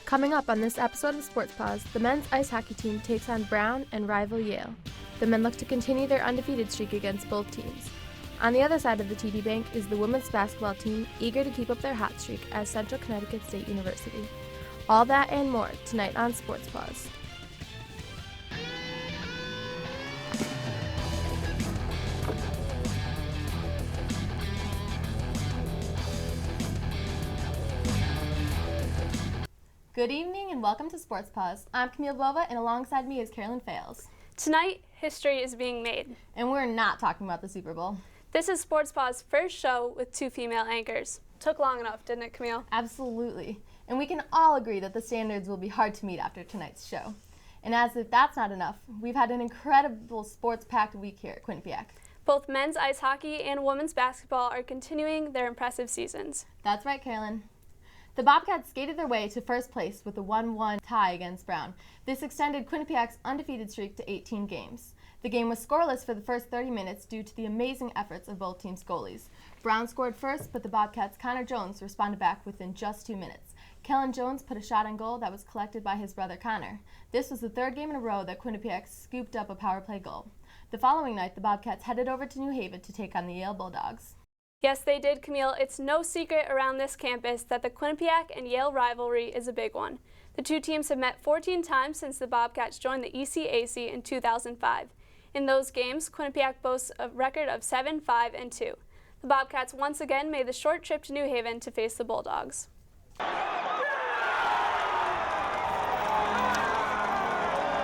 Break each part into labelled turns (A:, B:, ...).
A: Coming up on this episode of Sports Paws, the men's ice hockey team takes on Brown and rival Yale. The men look to continue their undefeated streak against both teams. On the other side of the TD Bank is the women's basketball team, eager to keep up their hot streak as Central Connecticut State University. All that and more tonight on Sports Paws. Good evening and welcome to Sports Paws. I'm Camille Bova and alongside me is Carolyn Fales.
B: Tonight, history is being made.
A: And we're not talking about the Super Bowl.
B: This is Sports Paws' first show with two female anchors. Took long enough, didn't it, Camille?
A: Absolutely. And we can all agree that the standards will be hard to meet after tonight's show. And as if that's not enough, we've had an incredible sports-packed week here at Quinnipiac.
B: Both men's ice hockey and women's basketball are continuing their impressive seasons.
A: That's right, Carolyn. The Bobcats skated their way to first place with a 1-1 tie against Brown. This extended Quinnipiac's undefeated streak to 18 games. The game was scoreless for the first 30 minutes due to the amazing efforts of both teams' goalies. Brown scored first, but the Bobcats' Connor Jones responded back within just 2 minutes. Kellen Jones put a shot on goal that was collected by his brother Connor. This was the third game in a row that Quinnipiac scooped up a power play goal. The following night, the Bobcats headed over to New Haven to take on the Yale Bulldogs.
B: Yes, they did, Camille. It's no secret around this campus that the Quinnipiac and Yale rivalry is a big one. The two teams have met 14 times since the Bobcats joined the ECAC in 2005. In those games, Quinnipiac boasts a record of 7-5-2. The Bobcats once again made the short trip to New Haven to face the Bulldogs.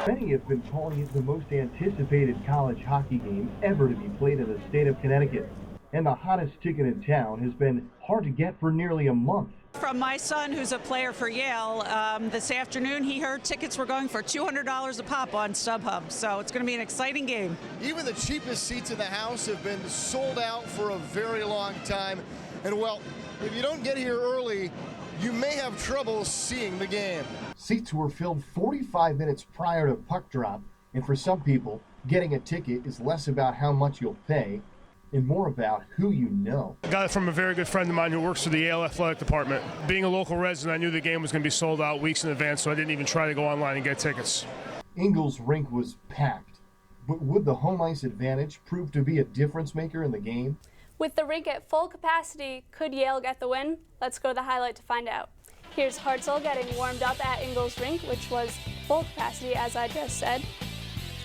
C: Many have been calling it the most anticipated college hockey game ever to be played in the state of Connecticut. And the hottest ticket in town has been hard to get for nearly a month.
D: From my son, who's a player for Yale, this afternoon he heard tickets were going for $200 a pop on StubHub, so it's going to be an exciting game.
E: Even the cheapest seats in the house have been sold out for a very long time. And well, if you don't get here early, you may have trouble seeing the game.
C: Seats were filled 45 minutes prior to puck drop, and for some people, getting a ticket is less about how much you'll pay and more about who you know.
F: I got it from a very good friend of mine who works for the Yale Athletic Department. Being a local resident, I knew the game was going to be sold out weeks in advance, so I didn't even try to go online and get tickets.
C: Ingles rink was packed, but would the home ice advantage prove to be a difference maker in the game?
B: With the rink at full capacity, could Yale get the win? Let's go to the highlight to find out. Here's Hartzell getting warmed up at Ingles rink, which was full capacity, as I just said.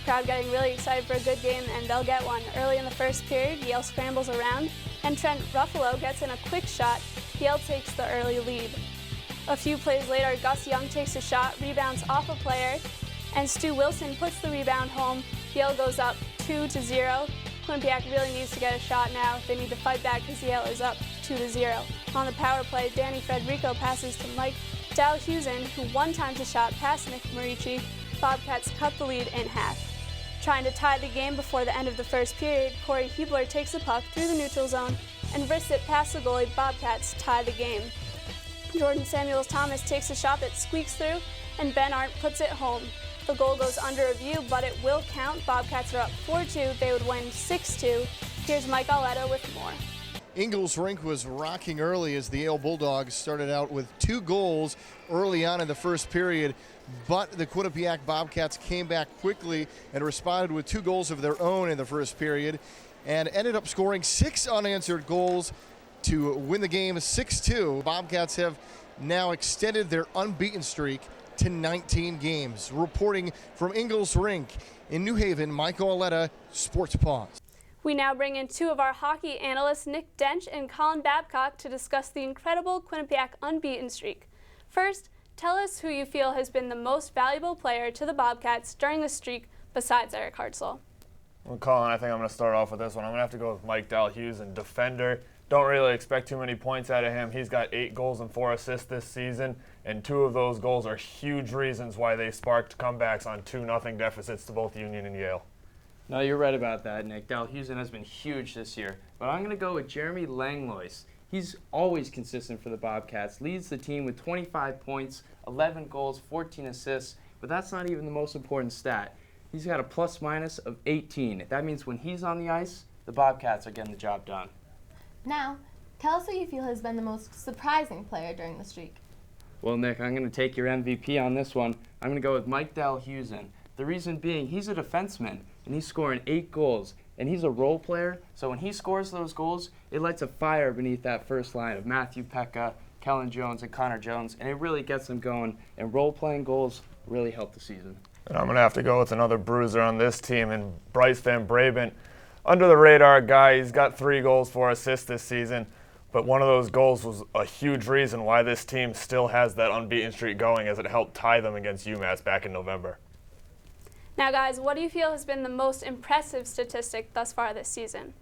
B: Crowd getting really excited for a good game, and they'll get one. Early in the first period, Yale scrambles around, and Trent Ruffalo gets in a quick shot. Yale takes the early lead. A few plays later, Gus Young takes a shot, rebounds off a player, and Stu Wilson puts the rebound home. Yale goes up 2-0. Quinnipiac really needs to get a shot now. They need to fight back because Yale is up 2-0. On the power play, Danny Federico passes to Mike Dalhusen, who one-times a shot past Nick Marici. Bobcats cut the lead in half. Trying to tie the game before the end of the first period, Corey Hebler takes the puck through the neutral zone and wrists it past the goalie. Bobcats tie the game. Jordan Samuels-Thomas takes a shot that squeaks through, and Ben Arndt puts it home. The goal goes under review, but it will count. Bobcats are up 4-2. They would win 6-2. Here's Mike Auletta with more.
E: Ingles rink was rocking early as the Yale Bulldogs started out with 2 goals early on in the first period, but the Quinnipiac Bobcats came back quickly and responded with 2 goals of their own in the first period and ended up scoring 6 unanswered goals to win the game 6-2. Bobcats have now extended their unbeaten streak to 19 games. Reporting from Ingles rink in New Haven, Mike Auletta, Sports Paws.
B: We now bring in 2 of our hockey analysts, Nick Dench and Colin Babcock, to discuss the incredible Quinnipiac unbeaten streak. First, tell us who you feel has been the most valuable player to the Bobcats during the streak besides Eric Hartzell.
G: Well, Colin, I think I'm going to start off with this one. I'm going to have to go with Mike Dalhusen, defender. Don't really expect too many points out of him. He's got 8 goals and 4 assists this season, and 2 of those goals are huge reasons why they sparked comebacks on 2-0 deficits to both Union and Yale.
H: No, you're right about that, Nick. Dalhusen has been huge this year. But I'm going to go with Jeremy Langlois. He's always consistent for the Bobcats, leads the team with 25 points, 11 goals, 14 assists, but that's not even the most important stat. He's got a plus-minus of 18. That means when he's on the ice, the Bobcats are getting the job done.
A: Now, tell us who you feel has been the most surprising player during the streak.
H: Well, Nick, I'm going to take your MVP on this one. I'm going to go with Mike Dalhusen. The reason being, he's a defenseman, and he's scoring 8 goals, and he's a role player, so when he scores those goals, it lights a fire beneath that first line of Matthew Pekka, Kellen Jones, and Connor Jones, and it really gets them going, and role-playing goals really help the season.
G: And I'm going to have to go with another bruiser on this team, and Bryce Van Brabant. Under the radar guy, he's got 3 goals, 4 assists this season, but one of those goals was a huge reason why this team still has that unbeaten streak going, as it helped tie them against UMass back in November.
B: Now, guys, what do you feel has been the most impressive statistic thus far this season?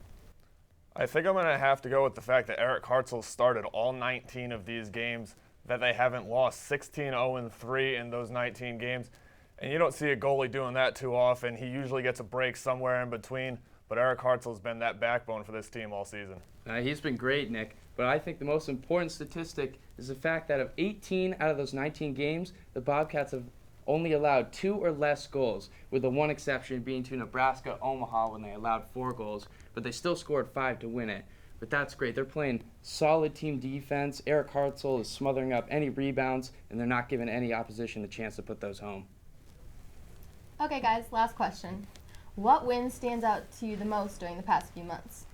G: I think I'm going to have to go with the fact that Eric Hartzell started all 19 of these games, that they haven't lost 16-0-3 in those 19 games. And you don't see a goalie doing that too often. He usually gets a break somewhere in between, but Eric Hartzell's been that backbone for this team all season.
H: He's been great, Nick, but I think the most important statistic is the fact that of 18 out of those 19 games, the Bobcats have only allowed 2 or less goals, with the one exception being to Nebraska-Omaha when they allowed 4 goals, but they still scored 5 to win it. But that's great. They're playing solid team defense. Eric Hartzell is smothering up any rebounds, and they're not giving any opposition a chance to put those home.
A: Okay, guys, last question. What win stands out to you the most during the past few months?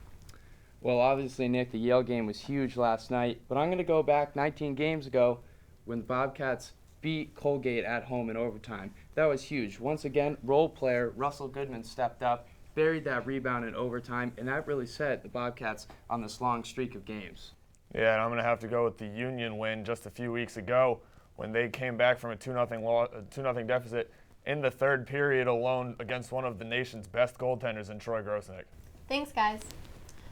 H: Well, obviously, Nick, the Yale game was huge last night, but I'm going to go back 19 games ago when the Bobcats beat Colgate at home in overtime. That was huge. Once again, role player Russell Goodman stepped up, buried that rebound in overtime, and that really set the Bobcats on this long streak of games.
G: Yeah, and I'm going to have to go with the Union win just a few weeks ago when they came back from a 2-0 deficit in the third period alone against one of the nation's best goaltenders in Troy Grosnick.
A: Thanks, guys.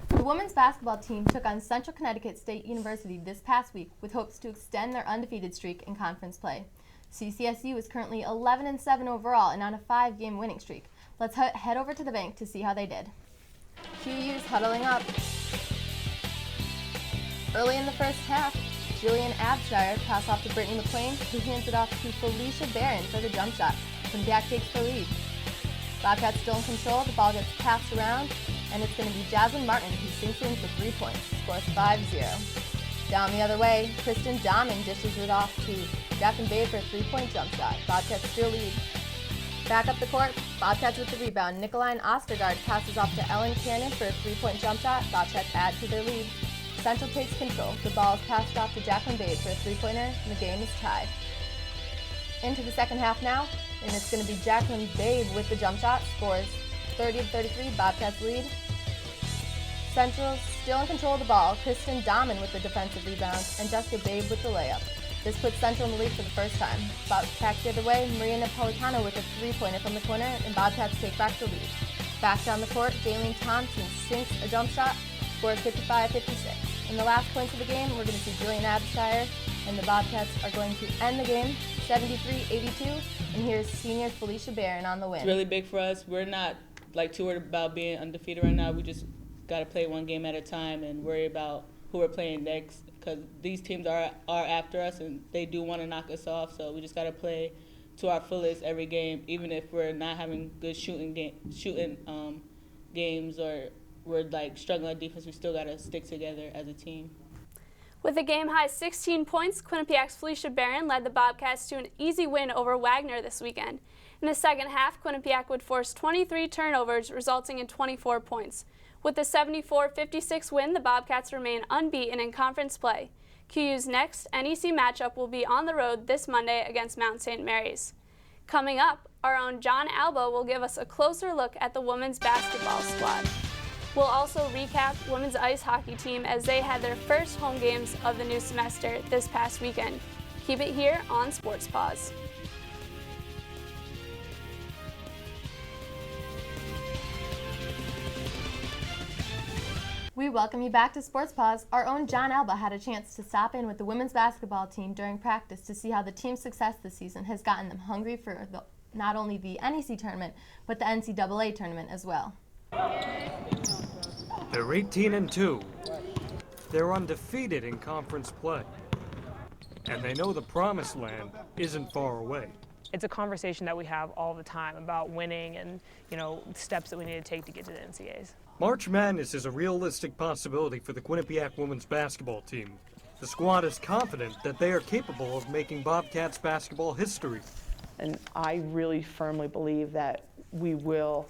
A: The women's basketball team took on Central Connecticut State University this past week with hopes to extend their undefeated streak in conference play. CCSU is currently 11-7 overall and on a 5-game winning streak. Let's head over to the bank to see how they did. QU's huddling up. Early in the first half, Jillian Abshire passed off to Brittany McQueen, who hands it off to Felicia Barron for the jump shot. Quinnipiac takes the lead. Bobcats still in control. The ball gets passed around, and it's going to be Jasmine Martin who sinks in for 3 points. Scores 5-0. Down the other way, Kristen Dahman dishes it off to Jacqueline Bay for a 3-point jump shot. Bobcats still lead. Back up the court, Bobcats with the rebound. Nicoline Ostergaard passes off to Ellen Cannon for a 3-point jump shot. Bobcats add to their lead. Central takes control. The ball is passed off to Jacqueline Bay for a 3-pointer, and the game is tied. Into the second half now, and it's going to be Jacqueline Babe with the jump shot. Scores 30-33, Bobcats lead. Central still in control of the ball. Kristen Dahman with the defensive rebound, and Jessica Babe with the layup. This puts Central in the lead for the first time. Bobcats the other way, Maria Napolitano with a 3-pointer from the corner, and Bobcats take back the lead. Back down the court, Jaylene Thompson sinks a jump shot, scores 55-56. In the last points of the game, we're going to see Jillian Abshire, and the Bobcats are going to end the game 73-82, and here's senior Felicia Barron on the win.
I: It's really big for us. We're not too worried about being undefeated right now. We just got to play one game at a time and worry about who we're playing next, because these teams are after us and they do want to knock us off. So we just got to play to our fullest every game, even if we're not having good shooting games or we're struggling on defense. We still got to stick together as a team.
B: With a game-high 16 points, Quinnipiac's Felicia Barron led the Bobcats to an easy win over Wagner this weekend. In the second half, Quinnipiac would force 23 turnovers, resulting in 24 points. With the 74-56 win, the Bobcats remain unbeaten in conference play. QU's next NEC matchup will be on the road this Monday against Mount St. Mary's. Coming up, our own John Alba will give us a closer look at the women's basketball squad. We'll also recap women's ice hockey team as they had their first home games of the new semester this past weekend. Keep it here on Sports Paws.
A: We welcome you back to Sports Paws. Our own John Alba had a chance to stop in with the women's basketball team during practice to see how the team's success this season has gotten them hungry for not only the NEC tournament, but the NCAA tournament as well.
J: They're 18-2. They're undefeated in conference play. And they know the promised land isn't far away.
K: It's a conversation that we have all the time about winning and, steps that we need to take to get to the NCAAs.
J: March Madness is a realistic possibility for the Quinnipiac women's basketball team. The squad is confident that they are capable of making Bobcats basketball history.
L: And I really firmly believe that we will,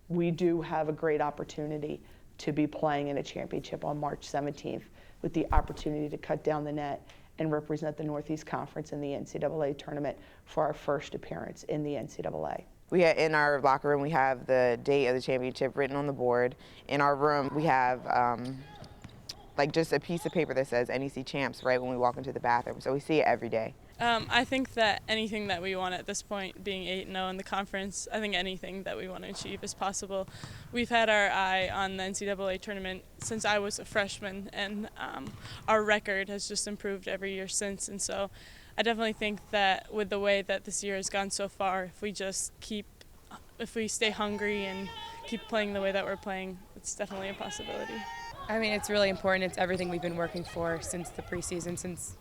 L: we do have a great opportunity to be playing in a championship on March 17th with the opportunity to cut down the net and represent the Northeast Conference in the NCAA tournament for our first appearance in the NCAA.
M: In our locker room, we have the date of the championship written on the board. In our room, we have like just a piece of paper that says NEC Champs right when we walk into the bathroom. So we see it every day.
N: I think that anything that we want at this point, being 8-0 in the conference, I think anything that we want to achieve is possible. We've had our eye on the NCAA tournament since I was a freshman, and our record has just improved every year since. And so I definitely think that with the way that this year has gone so far, if we stay hungry and keep playing the way that we're playing, it's definitely a possibility.
O: I mean, it's really important. It's everything we've been working for since the preseason,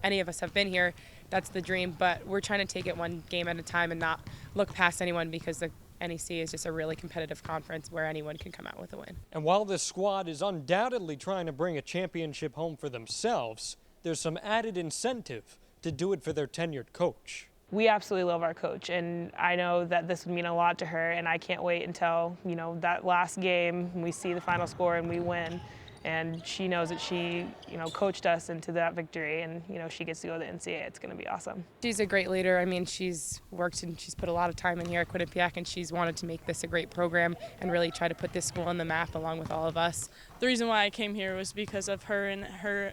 O: any of us have been here. That's the dream, but we're trying to take it one game at a time and not look past anyone, because the NEC is just a really competitive conference where anyone can come out with a win.
J: And while this squad is undoubtedly trying to bring a championship home for themselves, there's some added incentive to do it for their tenured coach.
K: We absolutely love our coach, and I know that this would mean a lot to her, and I can't wait until, that last game, we see the final score and we win. And she knows that she, coached us into that victory, and, she gets to go to the NCAA. It's going to be awesome.
O: She's a great leader. I mean, she's worked and she's put a lot of time in here at Quinnipiac, and she's wanted to make this a great program and really try to put this school on the map along with all of us.
N: The reason why I came here was because of her and her,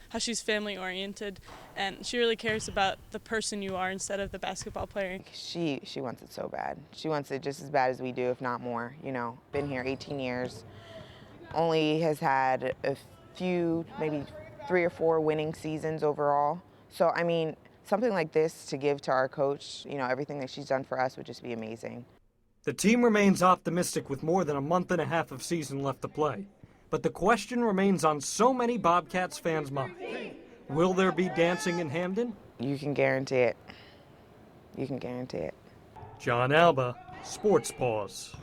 N: how she's family oriented, and she really cares about the person you are instead of the basketball player.
M: She wants it so bad. She wants it just as bad as we do, if not more. Been here 18 years. Only has had a few, maybe 3 or 4 winning seasons overall. So, I mean, something like this to give to our coach, everything that she's done for us would just be amazing.
J: The team remains optimistic with more than a month and a half of season left to play. But the question remains on so many Bobcats fans' minds. Will there be dancing in Hamden?
M: You can guarantee it. You can guarantee it.
J: John Alba, Sports Paws.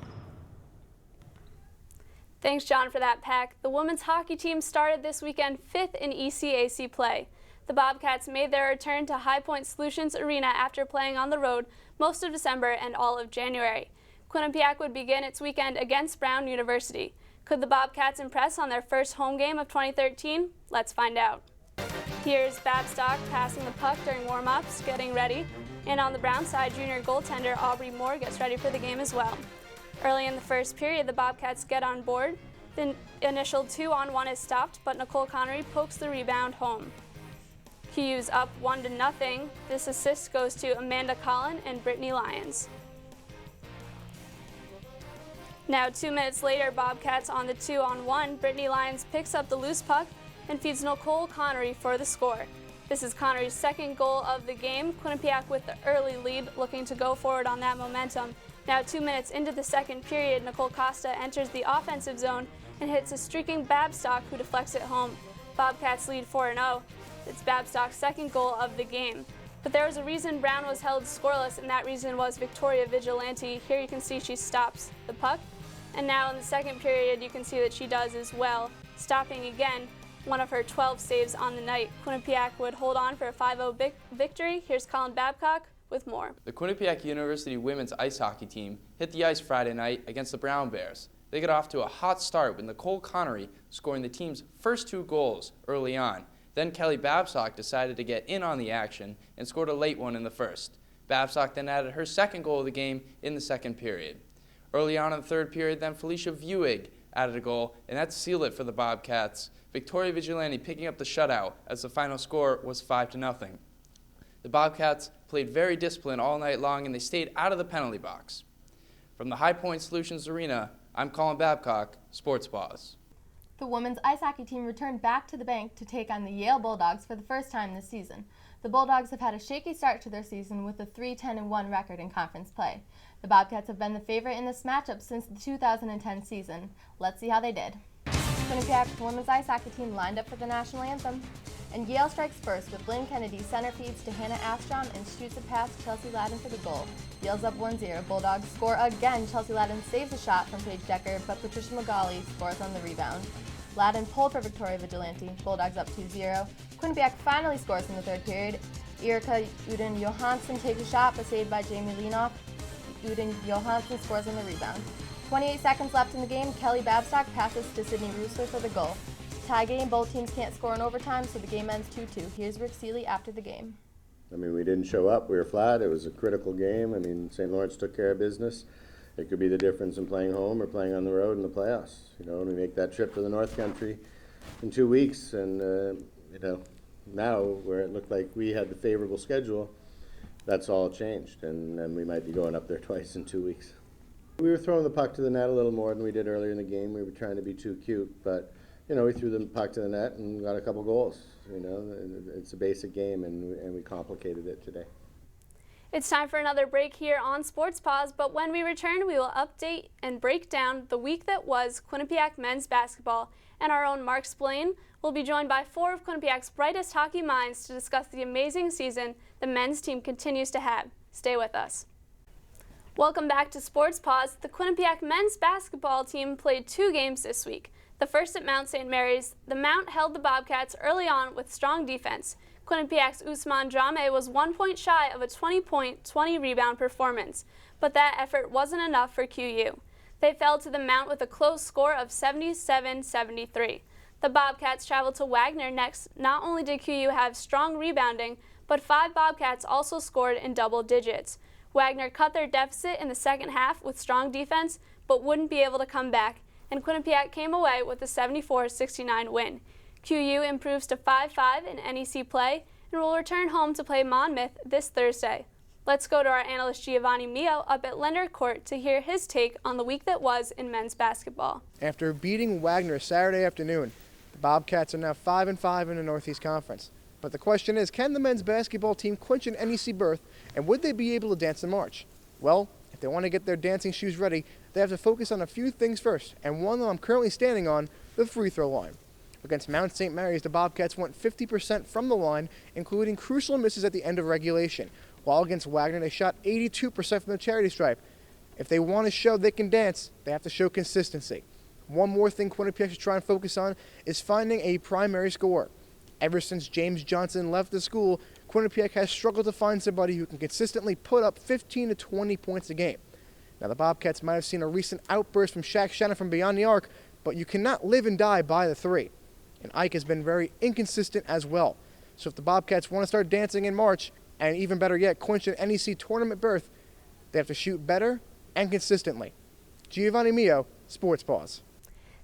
B: Thanks, John, for that pack. The women's hockey team started this weekend 5th in ECAC play. The Bobcats made their return to High Point Solutions Arena after playing on the road most of December and all of January. Quinnipiac would begin its weekend against Brown University. Could the Bobcats impress on their first home game of 2013? Let's find out. Here's Babstock passing the puck during warm-ups, getting ready. And on the Brown side, junior goaltender Aubrey Moore gets ready for the game as well. Early in the first period, the Bobcats get on board. The initial 2-on-1 is stopped, but Nicole Connery pokes the rebound home. Hughes up 1-0. This assist goes to Amanda Collin and Brittany Lyons. Now 2 minutes later, Bobcats on the 2-on-1. Brittany Lyons picks up the loose puck and feeds Nicole Connery for the score. This is Connery's second goal of the game. Quinnipiac with the early lead, looking to go forward on that momentum. Now 2 minutes into the second period, Nicole Costa enters the offensive zone and hits a streaking Babstock, who deflects it home. Bobcats lead 4-0. It's Babstock's second goal of the game. But there was a reason Brown was held scoreless, and that reason was Victoria Vigilante. Here you can see she stops the puck. And now in the second period, you can see that she does as well, stopping again one of her 12 saves on the night. Quinnipiac would hold on for a 5-0 victory. Here's Colin Babcock with more.
H: The Quinnipiac University women's ice hockey team hit the ice Friday night against the Brown Bears. They got off to a hot start with Nicole Connery scoring the team's first 2 goals early on. Then Kelly Babstock decided to get in on the action and scored a late one in the first. Babstock then added her second goal of the game in the second period. Early on in the third period, then Felicia Vuig added a goal, and that sealed it for the Bobcats. Victoria Vigilante picking up the shutout as the final score was 5-0. The Bobcats played very disciplined all night long, and they stayed out of the penalty box. From the High Point Solutions Arena, I'm Colin Babcock, Sports Paws.
A: The women's ice hockey team returned back to the bank to take on the Yale Bulldogs for the first time this season. The Bulldogs have had a shaky start to their season with a 3-10-1 record in conference play. The Bobcats have been the favorite in this matchup since the 2010 season. Let's see how they did. Quinnipiac's women's ice hockey team lined up for the national anthem. And Yale strikes first with Lynn Kennedy center feeds to Hannah Astrom and shoots a pass to Chelsea Ladden for the goal. Yale's up 1-0. Bulldogs score again. Chelsea Ladden saves a shot from Paige Decker, but Patricia Magali scores on the rebound. Ladin pulled for Victoria Vigilante. Bulldogs up 2-0. Quinnipiac finally scores in the third period. Erika Uden Johansson takes a shot, but saved by Jamie Leanoff. Uden Johansson scores on the rebound. 28 seconds left in the game. Kelly Babstock passes to Sydney Roosler for the goal. Tie game, both teams can't score in overtime, so the game ends 2-2. Here's Rick Seeley after the game.
P: I mean, we didn't show up. We were flat. It was a critical game. I mean, St. Lawrence took care of business. It could be the difference in playing home or playing on the road in the playoffs. You know, and we make that trip to the North Country in 2 weeks, and you know, now where it looked like we had the favorable schedule, that's all changed, and we might be going up there twice in 2 weeks. We were throwing the puck to the net a little more than we did earlier in the game. We were trying to be too cute, but you know, we threw the puck to the net and got a couple goals. You know, it's a basic game, and we complicated it today.
B: It's time for another break here on Sports Paws, but when we return, we will update and break down the week that was Quinnipiac men's basketball, and our own Mark Splain will be joined by 4 of Quinnipiac's brightest hockey minds to discuss the amazing season the men's team continues to have. Stay with us. Welcome back to Sports Paws. The Quinnipiac men's basketball team played 2 games this week. The first at Mount St. Mary's, the Mount held the Bobcats early on with strong defense. Quinnipiac's Usman Jame was 1 point shy of a 20-point, 20-rebound performance, but that effort wasn't enough for QU. They fell to the Mount with a close score of 77-73. The Bobcats traveled to Wagner next. Not only did QU have strong rebounding, but 5 Bobcats also scored in double digits. Wagner cut their deficit in the second half with strong defense, but wouldn't be able to come back, and Quinnipiac came away with a 74-69 win. QU improves to 5-5 in NEC play and will return home to play Monmouth this Thursday. Let's go to our analyst Giovanni Mio up at Lender Court to hear his take on the week that was in men's basketball.
Q: After beating Wagner Saturday afternoon, the Bobcats are now 5-5 in the Northeast Conference. But the question is, can the men's basketball team clinch an NEC berth, and would they be able to dance in March? Well, if they want to get their dancing shoes ready, they have to focus on a few things first, and one that I'm currently standing on, the free throw line. Against Mount St. Mary's, the Bobcats went 50% from the line, including crucial misses at the end of regulation, while against Wagner, they shot 82% from the charity stripe. If they want to show they can dance, they have to show consistency. One more thing Quinnipiac should try and focus on is finding a primary scorer. Ever since James Johnson left the school, Quinnipiac has struggled to find somebody who can consistently put up 15 to 20 points a game. Now, the Bobcats might have seen a recent outburst from Shaq Shannon from beyond the arc, but you cannot live and die by the 3. And Ike has been very inconsistent as well. So if the Bobcats want to start dancing in March, and even better yet, clinch an NEC tournament berth, they have to shoot better and consistently. Giovanni Mio, Sports Paws.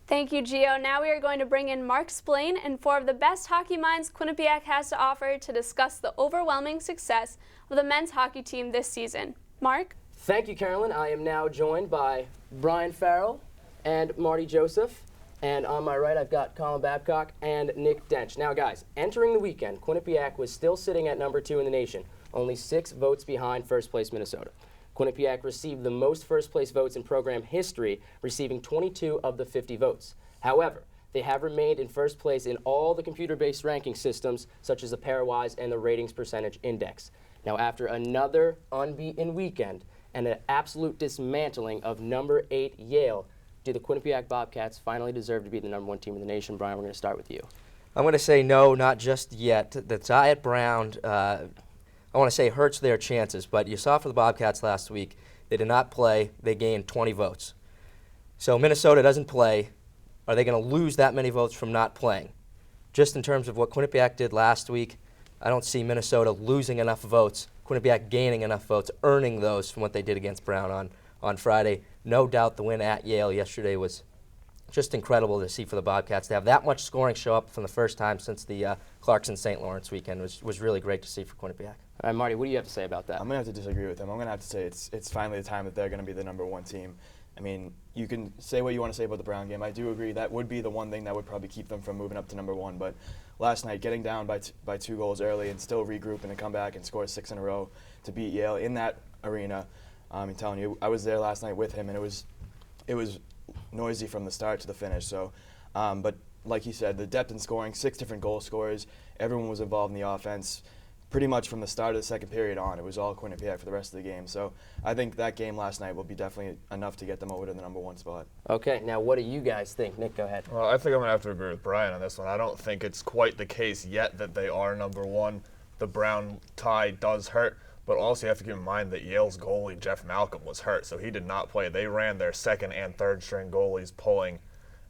B: Thank you, Gio. Now we are going to bring in Mark Splain and 4 of the best hockey minds Quinnipiac has to offer to discuss the overwhelming success of the men's hockey team this season. Mark?
R: Thank you, Carolyn. I am now joined by Brian Farrell and Marty Joseph. And on my right, I've got Colin Babcock and Nick Dench. Now, guys, entering the weekend, Quinnipiac was still sitting at number 2 in the nation, only 6 votes behind first place Minnesota. Quinnipiac received the most first place votes in program history, receiving 22 of the 50 votes. However, they have remained in first place in all the computer-based ranking systems, such as the Pairwise and the Ratings Percentage Index. Now, after another unbeaten weekend and an absolute dismantling of number 8 Yale, do the Quinnipiac Bobcats finally deserve to be the number 1 team in the nation? Brian, we're going to start with you.
S: I'm going to say no, not just yet. The tie at Brown, I want to say hurts their chances, but you saw for the Bobcats last week, they did not play. They gained 20 votes. So Minnesota doesn't play. Are they going to lose that many votes from not playing? Just in terms of what Quinnipiac did last week, I don't see Minnesota losing enough votes, Quinnipiac gaining enough votes, earning those from what they did against Brown on Friday. No doubt the win at Yale yesterday was just incredible to see for the Bobcats. To have that much scoring show up for the first time since the Clarkson-St. Lawrence weekend was really great to see for Quinnipiac.
R: All right, Marty, what do you have to say about that?
T: I'm going to have to disagree with him. I'm going to have to say it's finally the time that they're going to be the number 1 team. I mean, you can say what you want to say about the Brown game. I do agree that would be the one thing that would probably keep them from moving up to number 1. But last night, getting down by 2 goals early and still regroup and come back and score 6 in a row to beat Yale in that arena, I'm telling you, I was there last night with him, and it was noisy from the start to the finish. So, but like he said, the depth in scoring, 6 different goal scorers, everyone was involved in the offense. pretty much from the start of the second period on, it was all Quinnipiac for the rest of the game. So I think that game last night will be definitely enough to get them over to the number 1 spot.
R: Okay, now what do you guys think? Nick, go ahead.
G: Well, I think I'm going to have to agree with Brian on this one. I don't think it's quite the case yet that they are number 1. The Brown tie does hurt, but also you have to keep in mind that Yale's goalie, Jeff Malcolm, was hurt, so he did not play. They ran their second and third string goalies pulling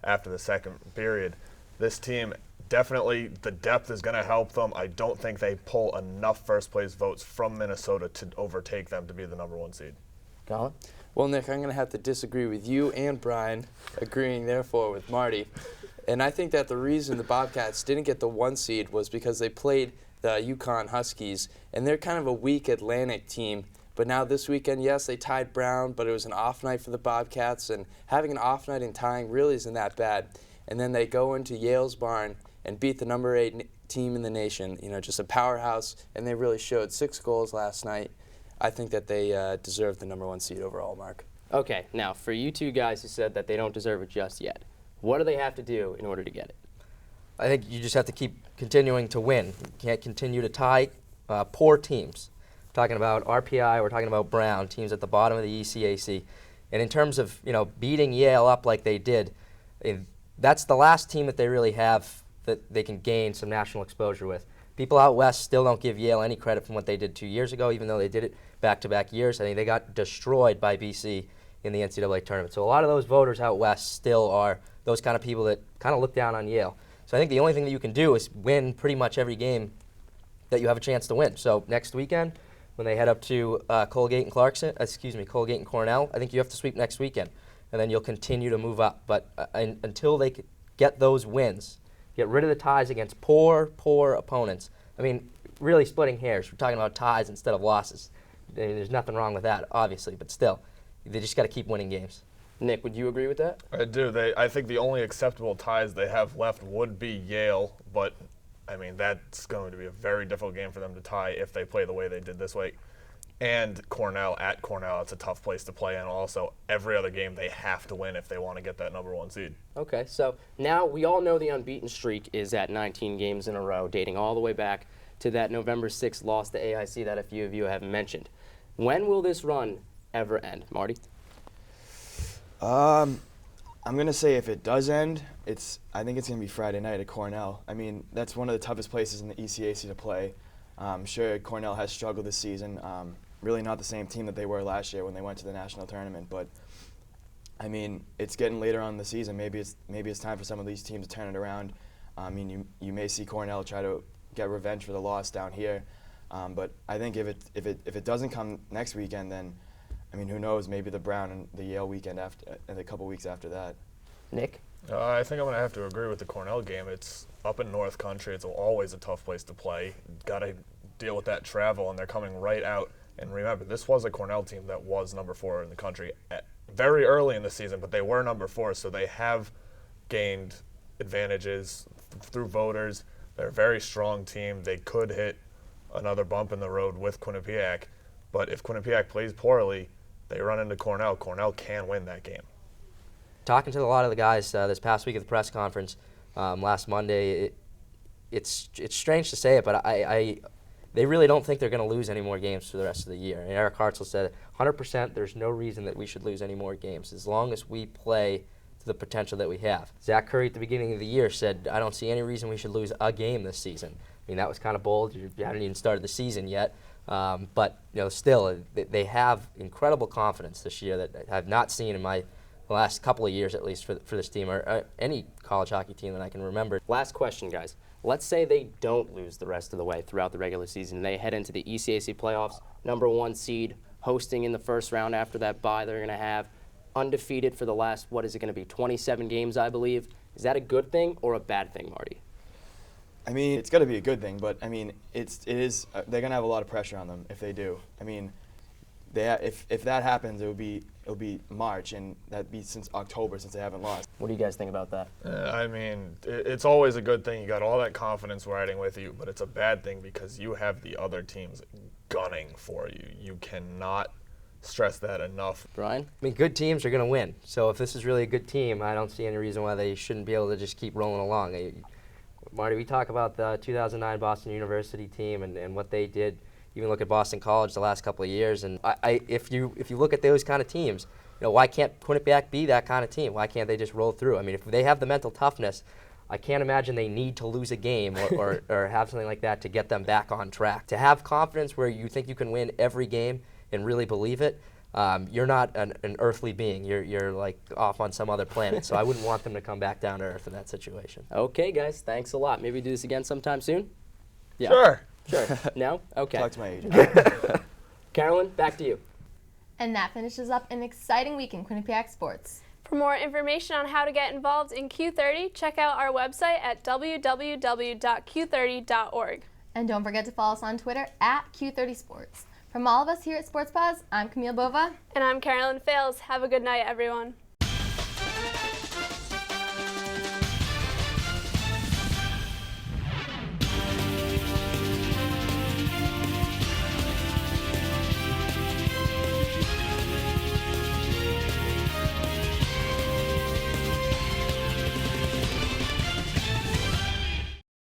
G: after the second period. This team, definitely the depth is going to help them. I don't think they pull enough first-place votes from Minnesota to overtake them to be the number 1 seed.
R: Colin?
H: Well, Nick, I'm going to have to disagree with you and Brian, agreeing therefore with Marty. And I think that the reason the Bobcats didn't get the 1 seed was because they played the Yukon Huskies, and they're kind of a weak Atlantic team. But now this weekend, yes, they tied Brown, but it was an off night for the Bobcats, and having an off night and tying really isn't that bad. And then they go into Yale's barn and beat the number 8 team in the nation, just a powerhouse, and they really showed 6 goals last night. I think that they deserve the number 1 seed overall, Mark.
R: Okay, now for you two guys who said that they don't deserve it just yet, what do they have to do in order to get it?
S: I think you just have to keep continuing to win. You can't continue to tie poor teams. We're talking about RPI, we're talking about Brown, teams at the bottom of the ECAC. And in terms of beating Yale up like they did, that's the last team that they really have that they can gain some national exposure with. People out west still don't give Yale any credit from what they did 2 years ago, even though they did it back-to-back years. I think they got destroyed by BC in the NCAA tournament. So a lot of those voters out west still are those kind of people that kind of look down on Yale. So I think the only thing that you can do is win pretty much every game that you have a chance to win. So next weekend, when they head up to Colgate and Cornell, I think you have to sweep next weekend, and then you'll continue to move up. But until they get those wins, get rid of the ties against poor opponents. I mean, really splitting hairs. We're talking about ties instead of losses. There's nothing wrong with that, obviously, but still, they just got to keep winning games.
R: Nick, would you agree with that?
G: I do. I think the only acceptable ties they have left would be Yale, but I mean that's going to be a very difficult game for them to tie if they play the way they did this week. And Cornell at Cornell, it's a tough place to play, and also every other game they have to win if they want to get that number 1 seed.
R: Okay, so now we all know the unbeaten streak is at 19 games in a row, dating all the way back to that November 6th loss to AIC that a few of you have mentioned. When will this run ever end, Marty?
T: I'm going to say if it does end, I think it's going to be Friday night at Cornell. I mean, that's one of the toughest places in the ECAC to play. I'm sure Cornell has struggled this season. Really not the same team that they were last year when they went to the national tournament. But, I mean, it's getting later on in the season. Maybe it's time for some of these teams to turn it around. I mean, you may see Cornell try to get revenge for the loss down here. But I think if it doesn't come next weekend, then I mean, who knows? Maybe the Brown and the Yale weekend after, and a couple weeks after that.
R: Nick?
G: I think I'm going to have to agree with the Cornell game. It's up in North Country. It's always a tough place to play. Got to deal with that travel, and they're coming right out. And remember, this was a Cornell team that was number 4 in the country very early in the season, but they were number 4, so they have gained advantages through voters. They're a very strong team. They could hit another bump in the road with Quinnipiac, but if Quinnipiac plays poorly, they run into Cornell. Cornell can win that game.
S: Talking to a lot of the guys this past week at the press conference last Monday, it's strange to say it, but they really don't think they're going to lose any more games for the rest of the year. And Eric Hartzell said 100% there's no reason that we should lose any more games as long as we play to the potential that we have. Zach Curry at the beginning of the year said, I don't see any reason we should lose a game this season. I mean, that was kind of bold. You haven't even started the season yet. But still, they have incredible confidence this year that I have not seen in the last couple of years, at least, for this team or any college hockey team that I can remember.
R: Last question, guys. Let's say they don't lose the rest of the way throughout the regular season. They head into the ECAC playoffs, number 1 seed, hosting in the first round after that bye they're going to have, undefeated for the last, 27 games, I believe. Is that a good thing or a bad thing, Marty?
T: I mean, it's got to be a good thing, but I mean, it is. They're gonna have a lot of pressure on them if they do. I mean, if that happens, it'll be March, and that'd be since October since they haven't lost.
R: What do you guys think about that?
G: I mean, it's always a good thing. You got all that confidence riding with you, but it's a bad thing because you have the other teams gunning for you. You cannot stress that enough.
R: Brian?
S: I mean, good teams are going to win. So if this is really a good team, I don't see any reason why they shouldn't be able to just keep rolling along. Marty, we talk about the 2009 Boston University team and what they did. Even look at Boston College the last couple of years, and if you look at those kind of teams, why can't Quinnipiac be that kind of team? Why can't they just roll through? I mean, if they have the mental toughness, I can't imagine they need to lose a game or have something like that to get them back on track. To have confidence where you think you can win every game and really believe it, you're not an earthly being. You're like off on some other planet. So I wouldn't want them to come back down to earth in that situation.
R: Okay, guys, thanks a lot. Maybe do this again sometime soon? Yeah.
T: Sure.
R: No? Okay.
T: Talk to my agent.
R: Carolyn, back to you.
A: And that finishes up an exciting week in Quinnipiac sports.
B: For more information on how to get involved in Q30, check out our website at www.q30.org.
A: And don't forget to follow us on Twitter at Q30sports. From all of us here at Sports Paws, I'm Camille Bova.
B: And I'm Carolyn Fales. Have a good night, everyone.